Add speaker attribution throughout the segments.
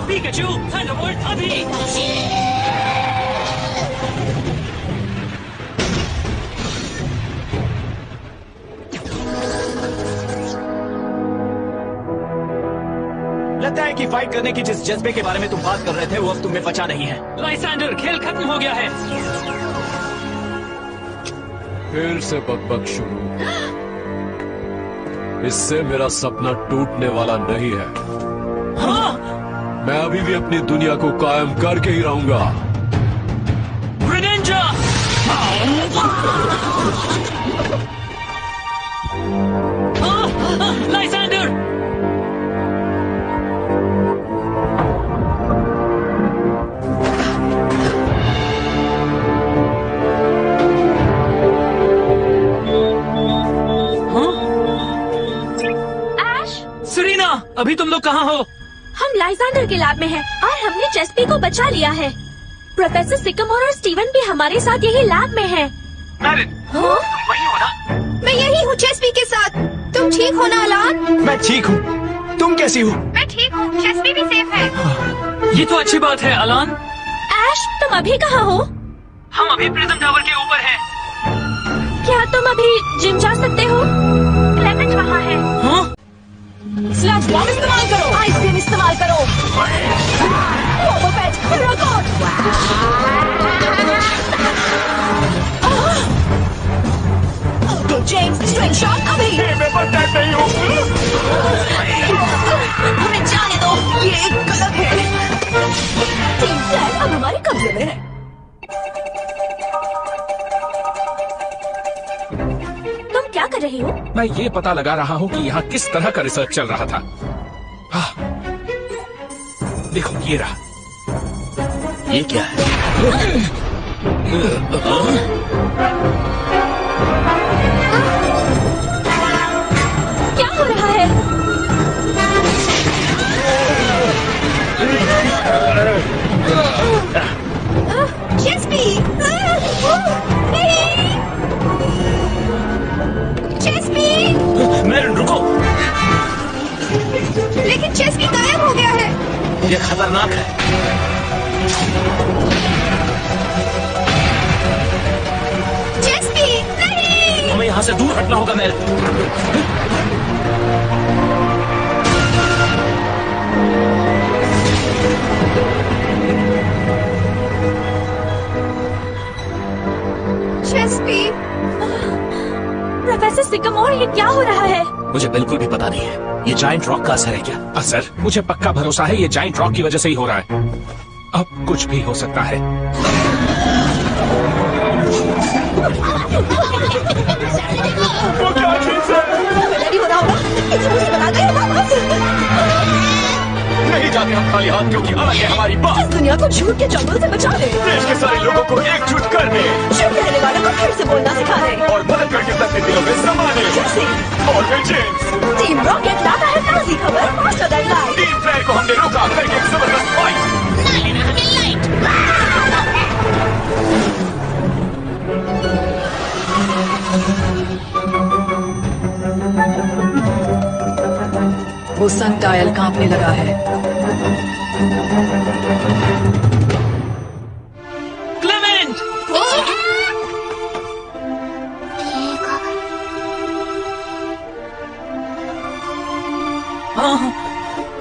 Speaker 1: Pikachu, Thunderbolt अभी!
Speaker 2: लगता है कि फाइट करने की जिस जज्बे के बारे में तुम बात कर रहे थे वो अब तुम में बचा नहीं है।
Speaker 1: लाइसेंडर, खेल खत्म हो गया है।
Speaker 3: फिर से बकबक शुरू। इससे मेरा सपना टूटने वाला नहीं है।
Speaker 1: हाँ?
Speaker 3: मैं अभी भी अपनी दुनिया को कायम करके ही रहूंगा।
Speaker 1: ग्रेनेडा! लाइसेंडर! सेरेना, अभी तुम लोग कहाँ हो?
Speaker 4: हम लाइसेंडर के लैब में हैं और हमने चेस्पी को बचा लिया है। प्रोफेसर सिकमोर और स्टीवन भी हमारे साथ यही लैब में हैं।
Speaker 1: मैरिन, तुम वही हो ना?
Speaker 4: मैं यही हूँ चेस्पी के साथ। तुम ठीक हो ना अलान?
Speaker 2: मैं ठीक हूँ। तुम कैसी हो?
Speaker 4: मैं ठीक हूँ। चेस्पी भी सेफ है।
Speaker 1: ये तो अच्छी बात है अलान।
Speaker 4: ऐश, तुम अभी कहाँ हो?
Speaker 1: हम अभी प्रिज्म टावर के ऊपर हैं।
Speaker 4: क्या तुम अभी जिम जा सकते हो? क्लेमेंट वहाँ है।
Speaker 1: हाँ?
Speaker 4: स्लैश बॉम्ब इस्तेमाल करो। आइसक्रीम इस्तेमाल करो। Robo pet, rocket. Okay James, string shot अभी।
Speaker 2: मैं बता नहीं हूँ।
Speaker 4: हमें जाने दो, ये एक गलत है। टीम फ्लैग अब हमारे कब्जे में है। तुम क्या कर रही हो?
Speaker 5: मैं ये पता लगा रहा हूँ कि यहाँ किस तरह का रिसर्च चल रहा था। देखो ये रहा।
Speaker 2: ये क्या है?
Speaker 4: क्या हो रहा है? चेस्पी! नहीं! चेस्पी!
Speaker 2: मैरिन रुको।
Speaker 4: लेकिन चेस्पी गायब हो गया है।
Speaker 2: ये खतरनाक है।
Speaker 4: चेस्पी! नहीं!
Speaker 2: हमें यहाँ से दूर हटना होगा मैरिन।
Speaker 4: चेस्पी! प्रोफेसर सिकमोर, ये क्या हो रहा है?
Speaker 2: मुझे बिल्कुल भी पता नहीं है। ये जायंट रॉक का असर है क्या?
Speaker 5: असर? मुझे पक्का भरोसा है ये जायंट रॉक की वजह से ही हो रहा है। अब कुछ भी हो सकता है।
Speaker 2: वो क्या चीज़ है?
Speaker 4: रेडी हो रहा होगा? इसे मुझे बता दे।
Speaker 2: नहीं जाते हम खाली हाथ, क्योंकि अलग है हमारी बात।
Speaker 4: इस दुनिया को झूठ के जंगल से बचा ले।
Speaker 2: देश के सारे लोगों को एकजुट करने
Speaker 4: चुप रहने वालों को फिर से बोलना सिखा दे।
Speaker 2: और बदल करके सबके दिलों में समाने।
Speaker 4: जैसे
Speaker 2: और फिर जेम्स।
Speaker 4: टीम रॉकेट लाता है ताज़ी खबर faster than light.
Speaker 2: Team flag को हमने रोका करके एक जबरदस्त फाइट।
Speaker 6: वो सन डायल कांपने लगा है।
Speaker 1: क्लेमेंट!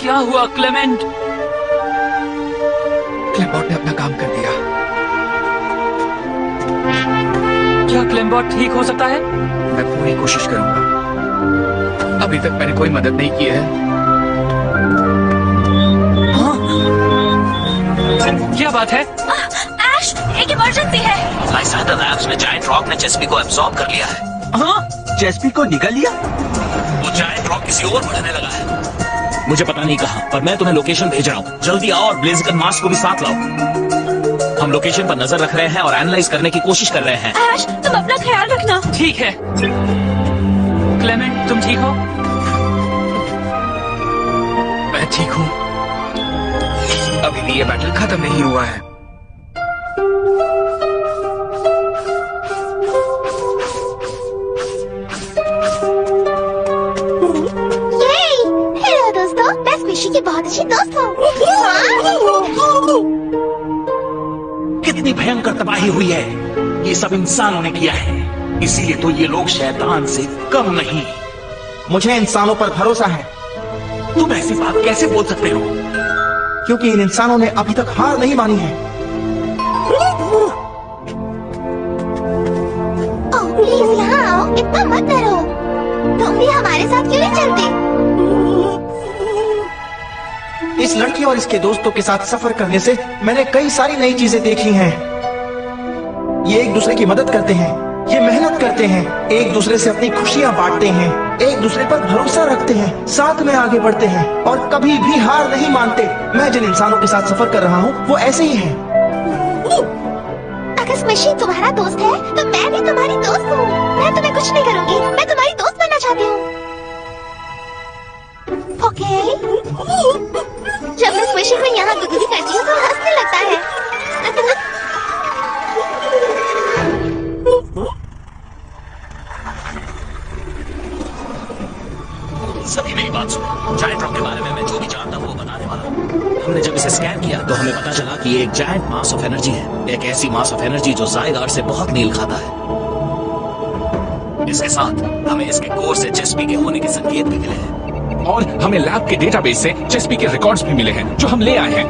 Speaker 1: क्या हुआ क्लेमेंट?
Speaker 5: क्लेम्बॉट ने अपना काम कर दिया।
Speaker 1: क्या क्लेम्बॉट ठीक हो सकता है?
Speaker 5: मैं पूरी कोशिश करूंगा। अभी तक मैंने कोई मदद नहीं की है।
Speaker 1: क्या बात है?
Speaker 4: ऐश, एक इमरजेंसी है।
Speaker 2: लाइसेंडर लैब्स में जायंट रॉक ने चेस्पी को एब्सॉर्ब कर लिया है।
Speaker 1: हाँ?
Speaker 2: चेस्पी को निगल लिया? वो जायंट रॉक किसी और बढ़ने लगा है। मुझे पता नहीं कहाँ, पर मैं तुम्हें लोकेशन भेज रहा हूँ। जल्दी आओ और ब्लेज़िकन मास्क को भी साथ लाओ। हम लोकेशन पर नजर रख रहे हैं और एनालाइज करने की कोशिश कर रहे हैं।
Speaker 4: ऐश, तुम अपना ख्याल रखना।
Speaker 1: ठीक है। क्लेमेंट, तुम ठीक हो?
Speaker 5: मैं ठीक हूँ। अभी भी ये बैटल खत्म नहीं हुआ है।
Speaker 7: स्क्विशी की बहुत अच्छी दोस्त हूँ।
Speaker 2: कितनी भयंकर तबाही हुई है, ये सब इंसानों ने किया है, इसीलिए तो ये लोग शैतान से कम नहीं।
Speaker 8: मुझे इंसानों पर भरोसा है,
Speaker 2: तुम ऐसी बात कैसे बोल सकते हो?
Speaker 8: क्योंकि इन इंसानों ने अभी तक हार नहीं मानी है।
Speaker 7: ओह प्लीज यहाँ आओ, इतना मत डरो। तुम भी हमारे साथ क्यों नहीं चलते?
Speaker 8: इस लड़की और इसके दोस्तों के साथ सफर करने से मैंने कई सारी नई चीजें देखी हैं। ये एक दूसरे की मदद करते हैं, ये मेहनत करते हैं, एक दूसरे से अपनी खुशियां बांटते हैं, एक दूसरे पर भरोसा रखते हैं, साथ में आगे बढ़ते हैं और कभी भी हार नहीं मानते। मैं जिन इंसानों के साथ सफर कर रहा हूँ वो ऐसे ही हैं।
Speaker 7: अगर स्क्विशी तुम्हारा दोस्त है तो मैं भी तुम्हारी दोस्त हूँ। मैं तुम्हें कुछ नहीं करूँगी, मैं तुम्हारी दोस्त बनना चाहती हूँ। ओके? जब मैं स्क्विशी को यहाँ गुदगुदी करती हूँ तो हंसने लगता है।
Speaker 2: सभी मेरी बात सुनो। जायंट रॉक के बारे में मैं जो भी जानता हूँ वो बताने वाला हूँ। हमने जब इसे स्कैन किया तो हमें पता चला कि ये एक जायंट मास ऑफ एनर्जी है, एक ऐसी मास ऑफ एनर्जी जो ज़ायगार्ड से बहुत मेल खाता है। इसके साथ हमें इसके कोर से चेस्पी के होने के संकेत भी मिले हैं
Speaker 5: और हमें लैब के डेटाबेस से चेस्पी के रिकॉर्ड्स भी मिले हैं जो हम ले आए हैं।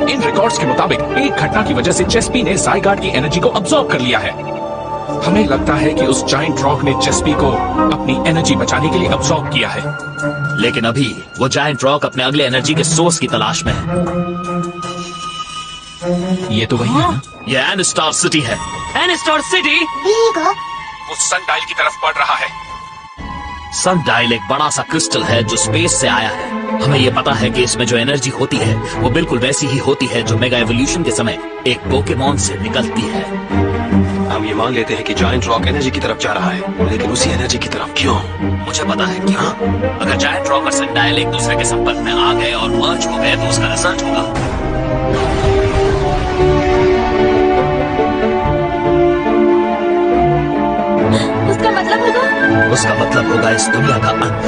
Speaker 5: इन रिकॉर्ड्स के मुताबिक एक घटना की वजह से चेस्पी ने ज़ायगार्ड की एनर्जी को अब्सॉर्ब कर लिया है। हमें लगता है कि उस जायंट रॉक ने चेस्पी को अपनी एनर्जी बचाने के लिए अब्सॉर्ब किया है।
Speaker 2: लेकिन अभी वो जायंट रॉक अपने अगले एनर्जी के सोर्स की तलाश में है।
Speaker 5: ये तो वही है ना?
Speaker 2: ये एनस्टार सिटी है।
Speaker 1: एनस्टार सिटी?
Speaker 5: वो सनडायल की तरफ बढ़ रहा है।
Speaker 2: सनडायल एक बड़ा सा क्रिस्टल है जो स्पेस से आया है। हमें ये पता है कि इसमें जो एनर्जी होती है वो बिल्कुल वैसी ही होती है जो मेगा एवोल्यूशन के समय एक पोकेमॉन से निकलती है।
Speaker 3: हम ये मान लेते हैं कि जायंट रॉक एनर्जी की तरफ जा रहा है, लेकिन उसी एनर्जी की तरफ क्यों?
Speaker 2: मुझे पता है क्यों। अगर जायंट रॉक और सनडायल एक दूसरे के संपर्क में आ गए और मर्ज हो गए तो उसका रिजल्ट होगा उसका मतलब होगा इस दुनिया का अंत।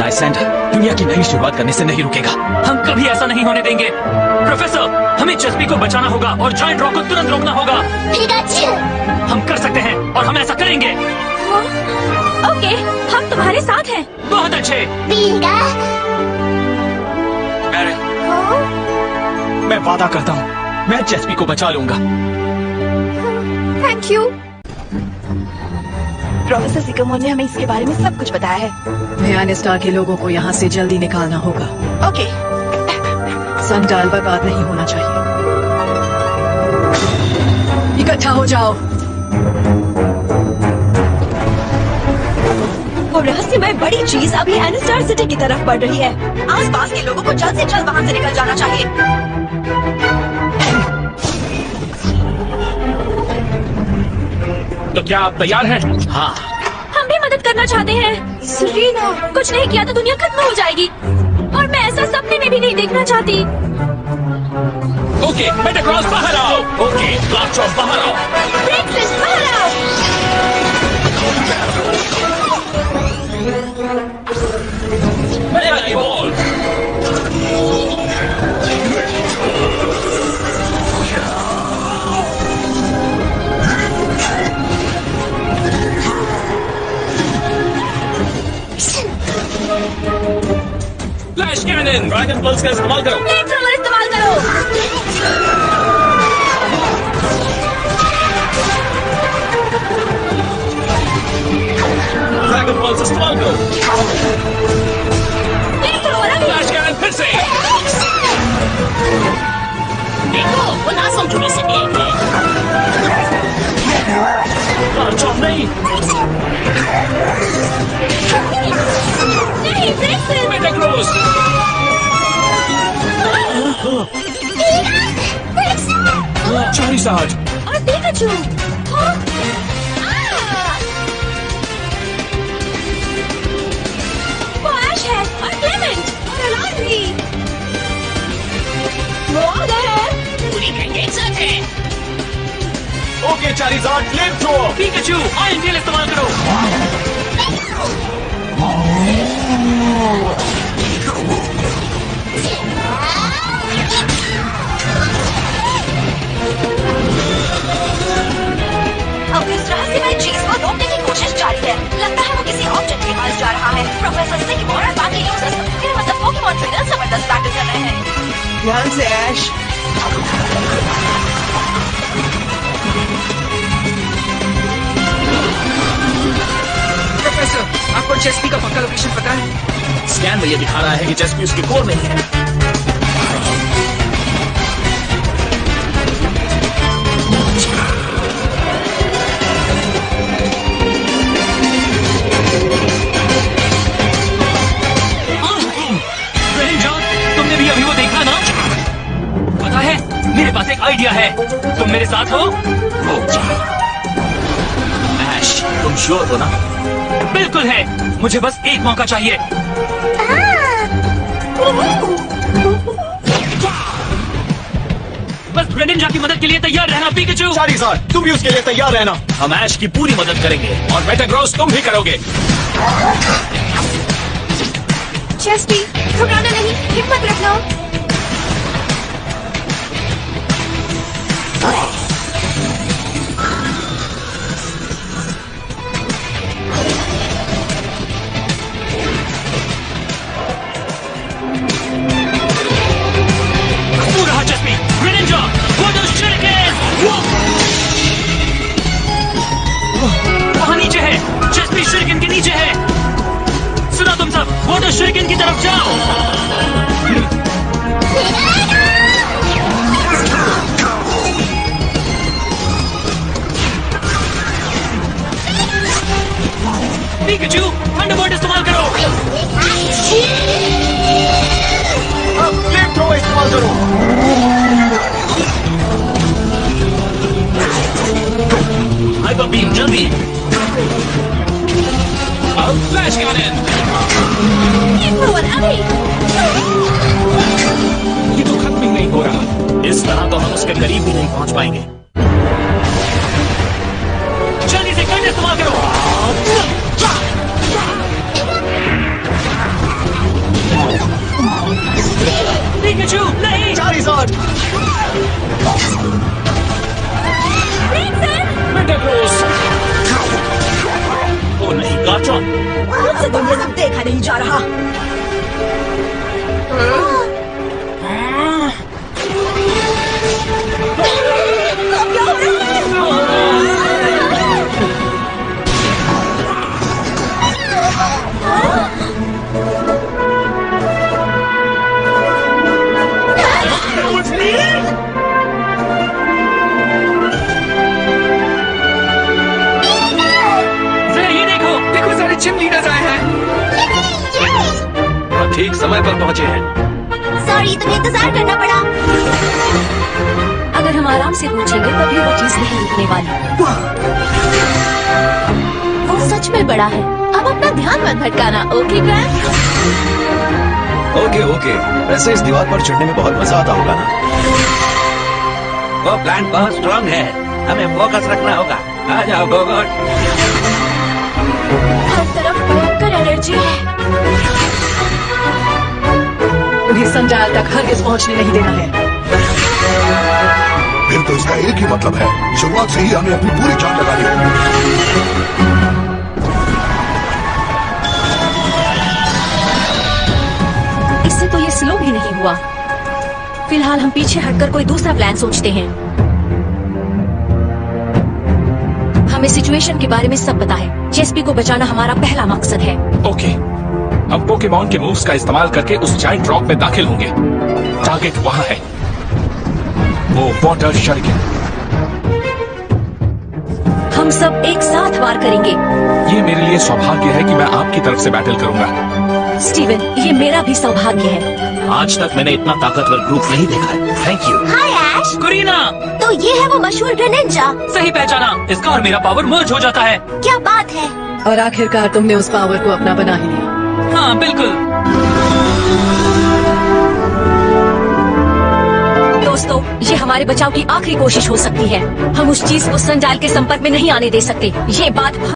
Speaker 1: डायसेंडर दुनिया की नई शुरुआत करने से नहीं रुकेगा। हम कभी ऐसा नहीं होने देंगे। प्रोफेसर, हमें चेस्पी को बचाना होगा और जायंट रॉक को तुरंत रोकना होगा। हम कर सकते हैं और हम ऐसा करेंगे।
Speaker 4: ओके, हम तुम्हारे साथ हैं।
Speaker 1: बहुत अच्छे। मैं वादा करता हूँ मैं चेस्पी को बचा लूंगा।
Speaker 6: Thank you. प्रोफेसर सिकमोर ने हमें इसके बारे में सब कुछ बताया है। म्यानस्टार के लोगों को यहाँ से जल्दी निकालना होगा। ओके। सनडायल बर्बाद नहीं होना चाहिए। इकट्ठा हो जाओ।
Speaker 4: वो रहस्यमय बड़ी चीज अभी एनस्टार सिटी की तरफ बढ़ रही है। आसपास के लोगों को जल्द से जल्द वहाँ से निकल जाना चाहिए।
Speaker 5: तो क्या आप तैयार हैं?
Speaker 2: हाँ।
Speaker 4: हम भी मदद करना चाहते हैं। सरीना, कुछ नहीं किया तो दुनिया खत्म हो जाएगी और मैं ऐसा सपने में भी नहीं देखना चाहती।
Speaker 5: ओके, मेटाक्रॉस बाहर आओ।
Speaker 2: ओके, ब्लास्टरॉस बाहर आओ।
Speaker 4: ब्रेकफास्ट बाहर आओ।
Speaker 2: मेरा ball.
Speaker 5: Flash cannon,
Speaker 2: dragon pulse का इस्तेमाल करो।
Speaker 4: फ्लेमथ्रोवर इस्तेमाल करो।
Speaker 2: ड्रैगन पल्स इस्तेमाल करो।
Speaker 4: फ्लेमथ्रोवर अभी।
Speaker 5: फ्लैश कैनन फिर से।
Speaker 2: देखो, वो ना समझने से एक है। नहीं।
Speaker 4: नहीं, ब्रेकफास्ट।
Speaker 5: मेटाक्रॉस। चारिसार्ड
Speaker 4: और पिकाचू। हाँ? वो ऐश है और क्लेमेंट और अलार्मी। वो आ गए हैं।
Speaker 2: पूरी गैंग एक साथ है।
Speaker 3: Okay Charizard, flame thrower.
Speaker 1: Pikachu, iron tail इस्तेमाल करो।
Speaker 6: ध्यान से ऐश।
Speaker 1: प्रोफेसर, आपको चेस्पी का पक्का लोकेशन पता है?
Speaker 2: स्कैन में ये दिखा रहा है कि चेस्पी उसके कोर में ही है।
Speaker 1: तुमने भी अभी वो देखा ना? पता है, मेरे पास एक आइडिया है। तुम मेरे साथ हो?
Speaker 2: ऐश, तुम श्योर हो ना?
Speaker 1: बिल्कुल है। मुझे बस एक मौका चाहिए। बस ग्रेनिंजा की मदद के लिए तैयार रहना पिकाचू।
Speaker 8: चारीज़ार्ड, तुम भी उसके लिए तैयार रहना।
Speaker 2: हम ऐश की पूरी मदद करेंगे।
Speaker 5: और मेटाग्रॉस तुम भी करोगे।
Speaker 7: चेस्पी, घबराना नहीं, हिम्मत रखना।
Speaker 1: तू रहा चेस्पी। Greninja, water शuriken। वहाँ नीचे है। चेस्पी शuriken के नीचे है। सुना तुम सब, वाटर शuriken की तरफ जाओ। पिकाचू, थंडरबोल्ट इस्तेमाल करो।
Speaker 8: अब फ्लेम थ्रो इस्तेमाल करो।
Speaker 2: हाइपर बीम, जल्दी।
Speaker 5: अब फ्लैश कैनन। ये तो खत्म ही नहीं हो रहा।
Speaker 2: इस तरह तो हम उसके करीब भी नहीं पहुंच पाएंगे।
Speaker 1: जल्दी से गन इस्तेमाल करो। पिकाचू, नहीं।
Speaker 8: चारीज़ार्ड,
Speaker 5: मेटाग्रॉस।
Speaker 2: ओ नहीं, गार्चॉन।
Speaker 6: मुझसे तो ये सब देखा नहीं जा रहा।
Speaker 1: जरा ये देखो, देखो सारे जिम लीडर्स आए हैं।
Speaker 3: और ठीक समय पर पहुंचे हैं।
Speaker 7: सॉरी, तुम्हें इंतजार करना पड़ा।
Speaker 4: अगर हम आराम से पूछेंगे तभी वो चीज नहीं रुकने वाली। वो सच में बड़ा है। अब अपना ध्यान मत भटकाना, ओके ग्रैंड?
Speaker 3: ओके ओके, वैसे इस दीवार पर चढ़ने में बहुत मजा आता होगा ना?
Speaker 2: वो प्लान बहुत स्ट्रांग है। हमें फोकस रखना होगा। आ जाओ गोगोट।
Speaker 4: हर तरफ भयंकर एनर्जी है।
Speaker 6: उन्हें संजाल तक हरगिज पहुंचने नहीं देना है।
Speaker 9: फिर तो इसका एक ही मतलब है, शुरुआत से ही हमें अपनी पूरी जान लगानी होगी।
Speaker 4: इससे तो ये स्लो भी नहीं हुआ। फिलहाल हम पीछे हटकर कोई दूसरा प्लान सोचते हैं। हमें सिचुएशन के बारे में सब पता है। चेस्पी को बचाना हमारा पहला मकसद है।
Speaker 5: ओके, हम पोकेमॉन के मूव्स का इस्तेमाल करके उस जाइंट रॉक में दाखिल होंगे। टारगेट वहाँ है, वो वाटर शuriken।
Speaker 4: हम सब एक साथ वार करेंगे।
Speaker 5: ये मेरे लिए सौभाग्य है कि मैं आपकी तरफ से बैटल करूंगा।
Speaker 4: स्टीवन, ये मेरा भी सौभाग्य है।
Speaker 2: आज तक मैंने इतना ताकतवर ग्रुप नहीं देखा है। Thank you.
Speaker 7: हाय ऐश,
Speaker 1: कुरीना,
Speaker 7: तो ये है वो मशहूर ग्रेनिंजा।
Speaker 1: सही पहचाना। इसका और मेरा पावर मर्ज हो जाता है।
Speaker 7: क्या बात है।
Speaker 6: और आखिरकार तुमने उस पावर को अपना बना ही लिया।
Speaker 1: हाँ बिल्कुल।
Speaker 4: दोस्तों, ये हमारे बचाव की आखिरी कोशिश हो सकती है। हम उस चीज को संजाल के संपर्क में नहीं आने दे सकते। ये बात